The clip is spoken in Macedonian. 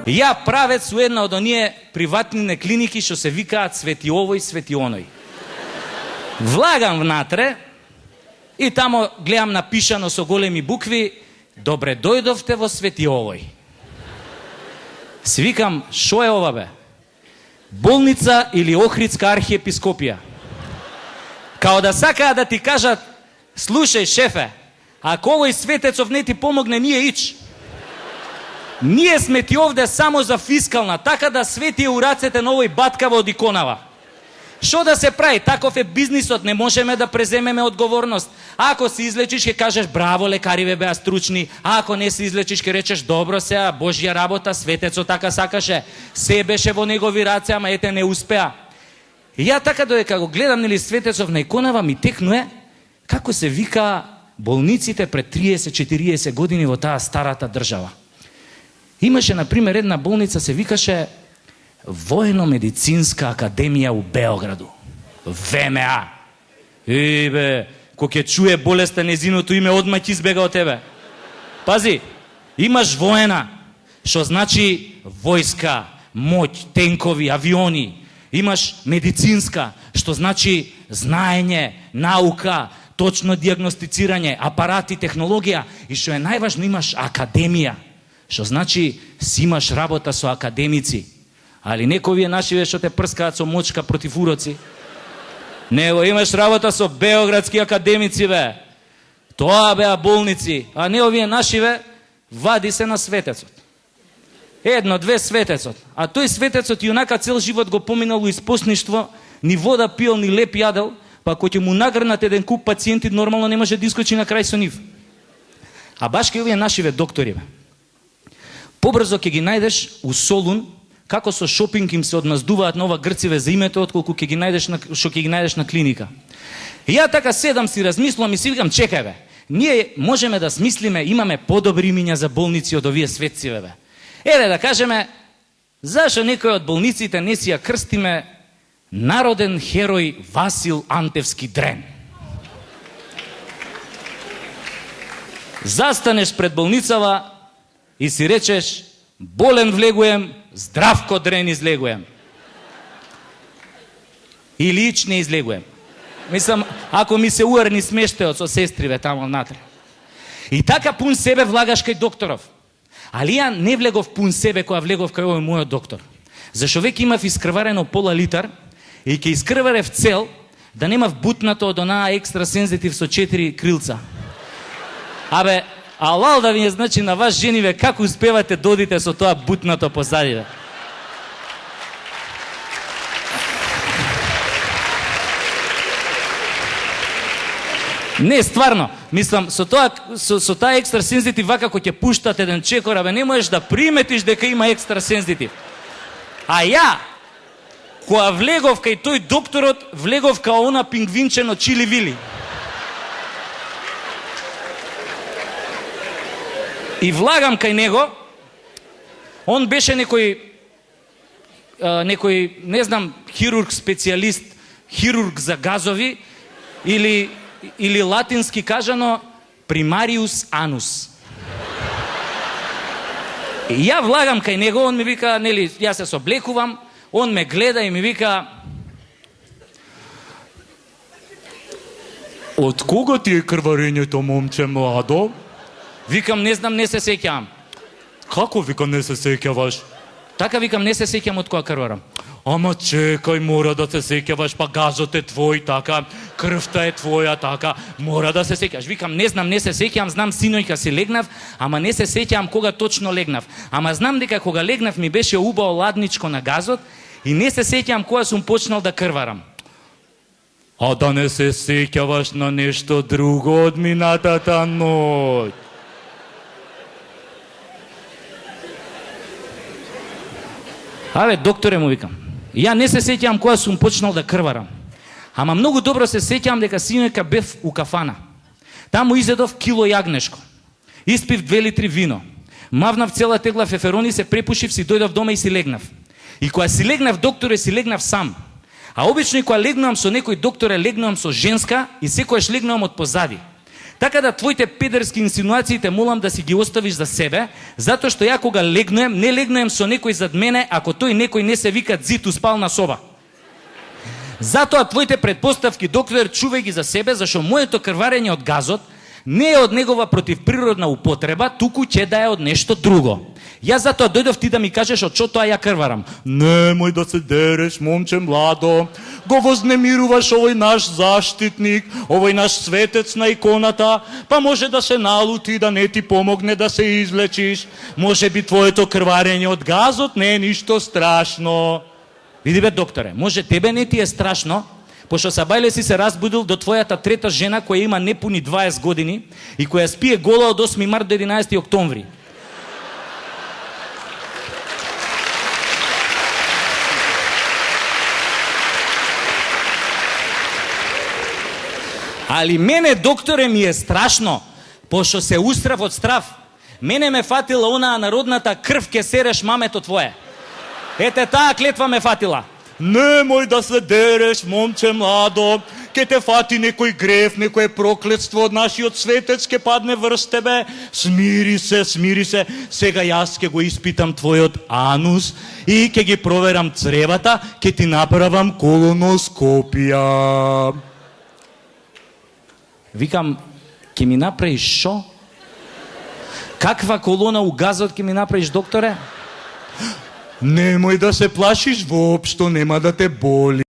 Ја правец со една од оние приватни клиники што се викаат Свети овој, Свети оној. Влагам внатре и тамо гледам напишано со големи букви: добре дојдовте во Свети овој. Си викам, шо е ова бе? Болница или Охридска архиепископија? Као да сакаа да ти кажат: слушај шефе, ако овој светецов не ти помогне, ние ич. Ние сме ти овде само за фискална, така да свети у рацете на овој баткава од иконава. Шо да се прави? Таков е бизнисот, не можеме да преземеме одговорност. Ако се излечиш, ќе кажеш браво, лекариве беа стручни, а ако не се излечиш, ќе речеш добро сеа, Божја работа, светецот така сакаше, се беше во негови раце, ама ете не успеа. И ја така додека го гледам нели светецов на иконава, ми текнуе како се вика болниците пред 30-40 години во таа старата држава. Имаше, например, една болница се викаше Воено-медицинска академија у Београду. ВМА. И бе, кој ќе чуе болеста незиното име, одма ќе избега од тебе. Пази, имаш воена, што значи војска, моќ, тенкови, авиони. Имаш медицинска, што значи знаење, наука, точно диагностицирање, апарати, технологија. И што е најважно, имаш академија, што значи си имаш работа со академици. Али некои вие нашиве што те прскаат со мочка против уроци. Него имаш работа со београдски академици, бе. Тоа беа болници. А не овие нашиве вади се на светецот. Едно, две светецот. А тој светецот јунака цел живот го поминал во испосништво, ни вода пиел, ни леп јадел, па кој ќе му нагрнат еден куп пациенти, нормално не може да искочи на крај со нив. А баш ке овие нашиве доктори, бе. Побрзо ќе ги најдеш у Солун, како со шопинг им се одмаздуваат нова грциве за името, отколку ќе ги најдеш на клиника. И ја така седам си размислувам и си викам, чекај бе, ние можеме да смислиме, имаме подобри имиња за болници од овие светциве бе. Еве да кажеме, зашо некој од болниците не си ја крстиме народен херој Васил Антевски Дрен? Застанеш пред болницава и си речеш, болен влегуем, здравко Дрен излегуем. Или ич не излегуем. Мислам, ако ми се уарни смештеот со сестриве тамо внатре. И така пун себе влагаш кај докторов. Али ја не влегов пун себе која влегов кај овој мојот доктор. Зашо веќе имав искрварено пола литар и ќе искрварев цел да немав бутнато од онаа екстра сензитив со 4 крилца. Абе, алал да ви не значи на вас жениве како успевате додите со тоа бутнато позади. Не, стварно, мислам, со таа екстра сензитив вака кој ќе пуштат еден чекор, абе не можеш да приметиш дека има екстра сензитив. А ја, која влегов кај тој докторот, влегов као она пингвинчено Чили Вили. И влагам кај него, он беше некој, не знам, хирург специјалист, хирург за газови, или латински кажано, примариус анус. И ја влагам кај него, он ми вика, нели, јас се соблекувам, он ме гледа и ми вика, од кога ти е крварењето, момче младо? Викам, не знам, не се сеќавам. Како, викам, не се сеќаваш? Така, викам, не се сеќавам од која крварам. Ама чекај, мора да се сеќаваш, па газот е твој, така, крвта е твоја, така, мора да се сеќаваш. Викам, не знам, не се сеќавам, знам синој кога си легнав, ама не се сеќавам кога точно легнав. Ама знам дека кога легнав ми беше убаво ладничко на газот и не се сеќавам кога сум почнал да крварам. А да не се сеќаваш на нешто друго од минатата ноќ. Абе, докторе, му викам, ја не се сеќавам кога сум почнал да крварам. Ама многу добро се сеќавам дека синојка бев у кафана. Таму изедов кило јагнешко. Испив 2 литри вино. Мавнав цела тегла феферони, се препушив, си дојдов дома и си легнав. И кога си легнав, докторе, си легнав сам. А обично и кога легнувам со некој докторе, легнувам со женска и секојаш легнувам од позади. Така да твоите педерски инсинуации те молам да си ги оставиш за себе, затоа што ја кога легнуем, не легнуем со некој зад мене, ако тој некој не се вика Зиту спална соба. Затоа твоите предпоставки, доктор, чувај ги за себе, зашто моето крварење од газот не е од негова противприродна употреба, туку ќе да е од нешто друго. Јас затоа дојдов ти да ми кажеш од што тоа ја крварам. Немој да се дереш, момче младо. Го вознемируваш овој наш заштитник, овој наш светец на иконата, па може да се налути и да не ти помогне да се излечиш. Може би твоето крварење од газот не е ништо страшно. Види бе, докторе, може тебе не ти е страшно, пошто Сабајле си се разбудил до твојата трета жена која има непуни 20 години и која спие гола од 8 март до 11 октомври. Али мене, докторе, ми е страшно, пошто се устрав од страв. Мене ме фатила онаа народната крв ке сереш мамето твое. Ете таа клетва ме фатила. Немој да се дереш, момче младо, ке те фати некој грев, некој проклетство од нашиот светец ке падне врз тебе. Смири се, сега јас ке го испитам твојот анус и ке ги проверам цревата, ке ти направам колоноскопија. Викам, ке ми направиш шо? Каква колона у газот ке ми направиш, докторе? Немој да се плашиш, воопшто нема да те боли.